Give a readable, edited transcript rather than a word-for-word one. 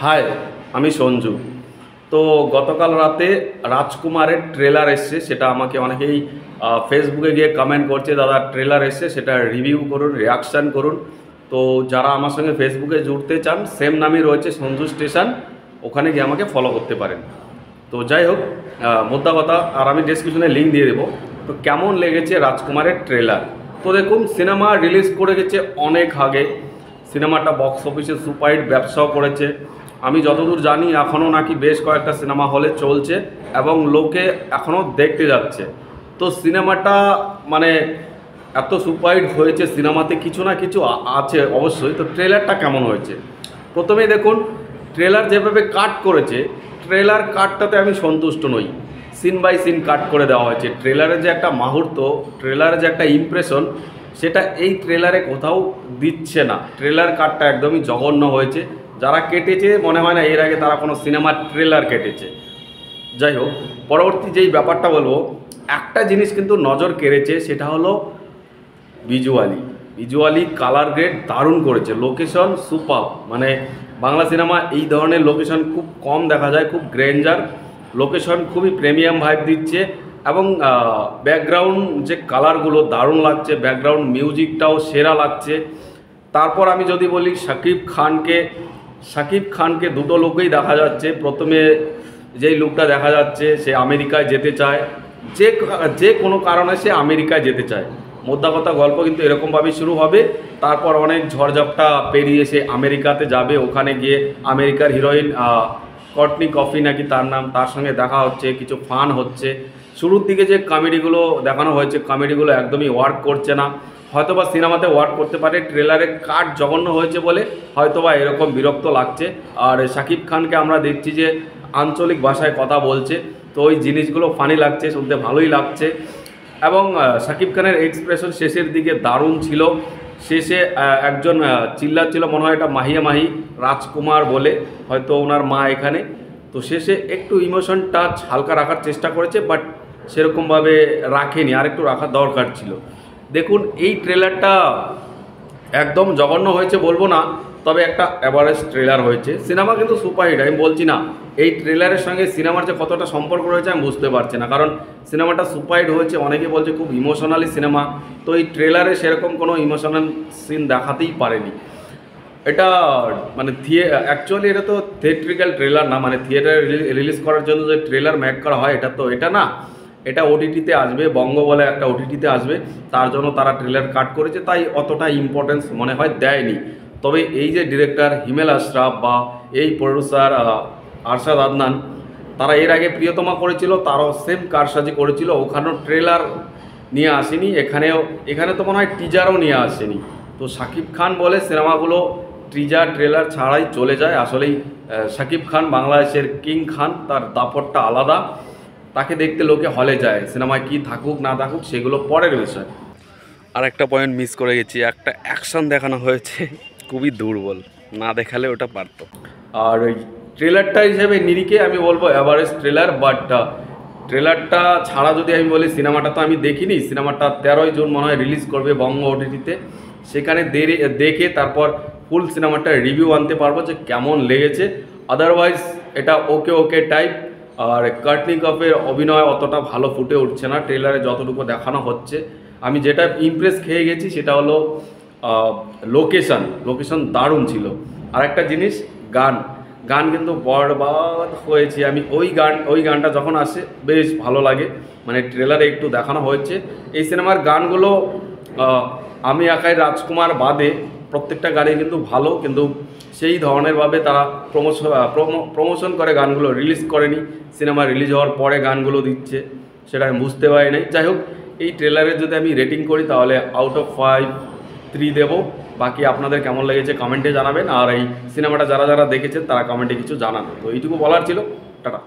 High, আমি সঞ্জু। তো গতকাল রাতে রাজকুমারের ট্রেলার এসছে, সেটা আমাকে অনেকেই ফেসবুকে গিয়ে কমেন্ট করছে, দাদা ট্রেলার এসছে সেটা রিভিউ করুন, রিয়াকশান করুন। তো যারা আমার সঙ্গে ফেসবুকে জুড়তে চান, সেম নামই রয়েছে সঞ্জু স্টেশন, ওখানে গিয়ে আমাকে ফলো করতে পারেন। তো যাই হোক, মোদ্দা কথা, আর আমি ডেসক্রিপশনে লিঙ্ক দিয়ে দেবো। তো কেমন লেগেছে রাজকুমারের ট্রেলার? তো দেখুন, সিনেমা রিলিজ করে গেছে অনেক আগে, সিনেমাটা বক্স অফিসে সুপারহিট ব্যবসাও করেছে। আমি যতদূর জানি এখনও নাকি বেশ কয়েকটা সিনেমা হলে চলছে এবং লোকে এখনও দেখতে যাচ্ছে। তো সিনেমাটা মানে এত সুপারহিট হয়েছে, সিনেমাতে কিছু না কিছু আছে অবশ্যই। তো ট্রেলারটা কেমন হয়েছে প্রথমেই দেখুন। ট্রেলার যেভাবে কাট করেছে, ট্রেলার কাটটাতে আমি সন্তুষ্ট নই। সিন বাই সিন কাট করে দেওয়া হয়েছে। ট্রেলারের যে একটা মুহূর্ত, ট্রেলারের যে একটা ইমপ্রেশন, সেটা এই ট্রেলারে কোথাও দিচ্ছে না। ট্রেলার কাটটা একদমই জঘন্য হয়েছে। যারা কেটেছে মনে হয় না এর আগে তারা কোনো সিনেমার ট্রেলার কেটেছে। যাই হোক, পরবর্তী যেই ব্যাপারটা বলবো, একটা জিনিস কিন্তু নজর কেড়েছে, সেটা হলো ভিজুয়ালি কালার গ্রেড দারুণ করেছে। লোকেশন সুপার, মানে বাংলা সিনেমা এই ধরনের লোকেশন খুব কম দেখা যায়। খুব গ্র্যান্ডার লোকেশন, খুবই প্রিমিয়াম ভাইব দিচ্ছে এবং ব্যাকগ্রাউন্ড যে কালারগুলো দারুণ লাগছে, ব্যাকগ্রাউন্ড মিউজিকটাও সেরা লাগছে। তারপর আমি যদি বলি শাকিব খানকে দুটো লোকেই দেখা যাচ্ছে। প্রথমে যেই লোকটা দেখা যাচ্ছে, সে আমেরিকায় যেতে চায়, যে কোনো কারণে সে আমেরিকায় যেতে চায়। মোদ্দা কথা, গল্প কিন্তু এরকমভাবেই শুরু হবে। তারপর অনেক ঝড়ঝাপটা পেরিয়ে সে আমেরিকাতে যাবে। ওখানে গিয়ে আমেরিকার হিরোইন কর্টনি কফি নাকি তার নাম, তার সঙ্গে দেখা হচ্ছে, কিছু ফান হচ্ছে। শুরুর দিকে যে কমেডিগুলো দেখানো হয়েছে, কমেডিগুলো একদমই ওয়ার্ক করছে না। হয়তোবা সিনেমাতে ওয়ার্ক করতে পারে, ট্রেলারে কাট জঘন্য হয়েছে বলে হয়তোবা এরকম বিরক্ত লাগছে। আর শাকিব খানকে আমরা দেখছি যে আঞ্চলিক ভাষায় কথা বলছে, তো ওই জিনিসগুলো ফানি লাগছে, শুনতে ভালোই লাগছে। এবং শাকিব খানের এক্সপ্রেশন শেষের দিকে দারুণ ছিল। শেষে একজন চিল্লাচ্ছিল, মনে হয় এটা মাহিয়া মাহি রাজকুমার বলে, হয়তো ওনার মা এখানে। তো শেষে একটু ইমোশন টাচ হালকা রাখার চেষ্টা করেছে, বাট সেরকমভাবে রাখেনি, আর একটু রাখার দরকার ছিল। দেখুন, এই ট্রেলারটা একদম জঘন্য হয়েছে বলবো না, তবে একটা অ্যাভারেজ ট্রেলার হয়েছে। সিনেমা কিন্তু সুপারহিট, আমি বলছি না। এই ট্রেলারের সঙ্গে সিনেমার যে কতটা সম্পর্ক রয়েছে আমি বুঝতে পারছি না, কারণ সিনেমাটা সুপারহিট হয়েছে, অনেকে বলছে খুব ইমোশনালি সিনেমা। তো এই ট্রেলারে সেরকম কোনো ইমোশনাল সিন দেখাতেই পারেনি। এটা মানে অ্যাকচুয়ালি এটা তো থিয়েট্রিক্যাল ট্রেলার না, মানে থিয়েটারে রিলিজ করার জন্য যে ট্রেলার মেক করা হয়, এটা না। এটা ওটিটিতে আসবে, বঙ্গ বলে একটা ওটিটিতে আসবে, তার জন্য তারা ট্রেলার কাট করেছে, তাই অতটা ইম্পর্টেন্স মনে হয় দেয়নি। তবে এই যে ডিরেক্টর হিমেল আশরাফ বা এই প্রডিউসার আরশাদ আদনান, তারা এর আগে প্রিয়তমা করেছিল, তারাও সেম কারসাজি করেছিল, ওখানেও ট্রেলার নিয়ে আসেনি। এখানে তো মনে হয় টিজারও নিয়ে আসেনি। তো শাকিব খান বলে সিনেমাগুলো টিজার ট্রেলার ছাড়াই চলে যায়। আসলেই শাকিব খান বাংলাদেশের কিং খান, তার দাপটটা আলাদা। তাকে দেখতে লোকে হলে যায়। সিনেমায় কি থাকুক না থাকুক সেগুলো পরের বিষয়। আর একটা পয়েন্ট মিস করে গেছি, একটা অ্যাকশন দেখানো হয়েছে খুবই দুর্বল, না দেখালে ওটা পারতো। আর ওই ট্রেলারটা হিসেবে নিরিখে আমি বলবো অ্যাভারেজ ট্রেলার, বাট ট্রেলারটা ছাড়া যদি আমি বলি, সিনেমাটা তো আমি দেখিনি। সিনেমাটা 13ই জুন মনে হয় রিলিজ করবে বঙ্গ ওটিটিতে। সেখানে দেখে তারপর ফুল সিনেমাটা রিভিউ আনতে পারবো যে কেমন লেগেছে। আদারওয়াইজ এটা ওকে টাইপ। আর কর্টনি কফের অভিনয় অতটা ভালো ফুটে উঠছে না ট্রেলারে যতটুকু দেখানো হচ্ছে। আমি যেটা ইমপ্রেস খেয়ে গেছি সেটা হলো লোকেশন দারুণ ছিল। আর একটা জিনিস, গান কিন্তু বরবাদ হয়েছে। আমি ওই গানটা যখন আসে বেশ ভালো লাগে, মানে ট্রেলারে একটু দেখানো হয়েছে। এই সিনেমার গানগুলো আমি একাই রাজকুমার বাদে প্রত্যেকটা গানই কিন্তু ভালো, কিন্তু সেই ধরনেরভাবে তারা প্রমোশন করে গানগুলো রিলিজ করেনি। সিনেমা রিলিজ হওয়ার পরে গানগুলো দিচ্ছে, সেটা আমি বুঝতে পারি নাই। যাই হোক, এই ট্রেলারের যদি আমি রেটিং করি তাহলে আউট অফ 5 3 দেবো। বাকি আপনাদের কেমন লেগেছে কমেন্টে জানাবেন, আর এই সিনেমাটা যারা দেখেছেন তারা কমেন্টে কিছু জানান। তো এইটুকু বলার ছিল। টাটা।